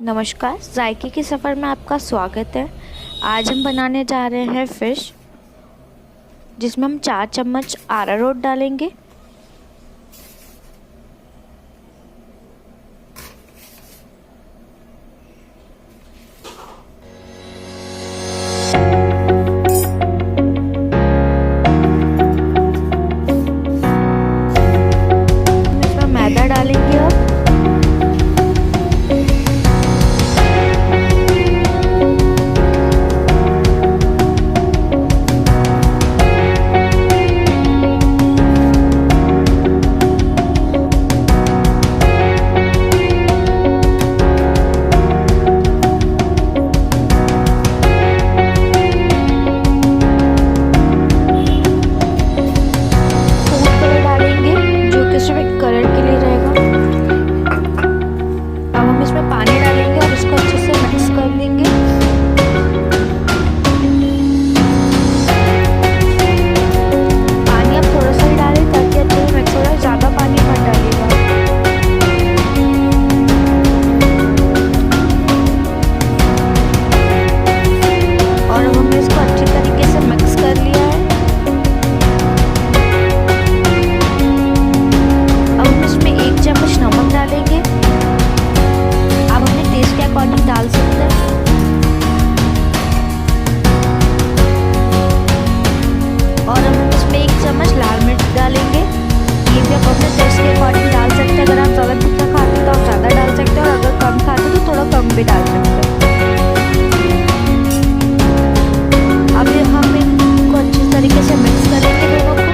नमस्कार, जायके के सफ़र में आपका स्वागत है। आज हम बनाने जा रहे हैं फ़िश, जिसमें हम 4 चम्मच अरारोट डालेंगे। इसमें मैदा डालेंगे अब। कलर के लिए रहेगा। अब हम इसमें पानी डालेंगे और इसको अच्छे से मिक्स कर लेंगे। पानी आप थोड़ा सा ही डालें ताकि अच्छे से मिक्स हो जाए, ज़्यादा पानी मत डालिएगा। और अब हमने इसको अच्छी तरीके से मिक्स कर लिया है। चम्मच नमक डालेंगे। आप अपने टेस्ट के अकॉर्डिंग डाल सकते हैं। और हम इसमें 1 चम्मच लाल मिर्च डालेंगे। ये भी आप अपने टेस्ट के अकॉर्डिंग डाल सकते हैं। अगर आप ज़्यादा तीखा खाते हैं तो आप ज़्यादा डाल सकते हैं, और अगर कम खाते हैं तो थोड़ा कम भी डाल सकते हैं। अब हम इनको अच्छी तरीके से मिक्स करेंगे दोनों को।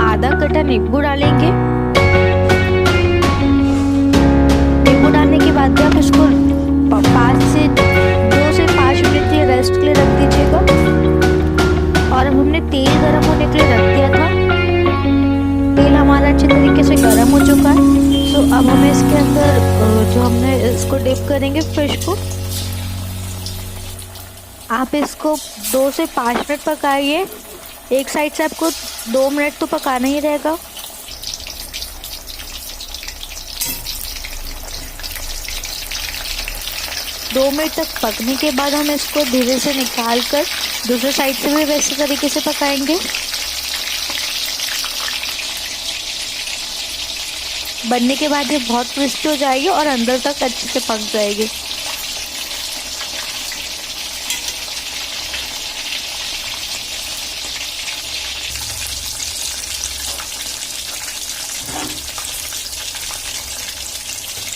आधा कटा नींबू डालेंगे। नींबू डालने के बाद भी आप इसको 2 से 5 मिनट के लिए रेस्ट के लिए रख दीजिएगा। और अब हमने तेल गरम होने के लिए रख दिया था। तेल हमारा अच्छे तरीके से गरम हो चुका है। तो अब हमें इसके अंदर जो हमने इसको डिप करेंगे फिश को। आप इसको 2 से 5 मिनट पकाइए। एक साइड से आपको 2 मिनट तो पकाना ही रहेगा। दो मिनट तक पकने के बाद हम इसको धीरे से निकाल कर दूसरे साइड से भी वैसे तरीके से पकाएंगे। बनने के बाद ये बहुत क्रिस्पी हो जाएगी और अंदर तक अच्छे से पक जाएगी।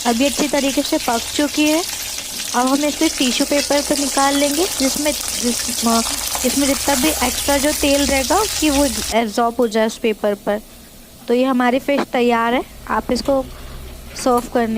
अभी अच्छी तरीके से पक चुकी है। अब हम इसे टिश्यू पेपर पर निकाल लेंगे, जिसमें जितना भी एक्स्ट्रा जो तेल रहेगा कि वो एब्जॉर्ब हो जाए उस पेपर पर। तो ये हमारी फ़िश तैयार है। आप इसको सर्व करनी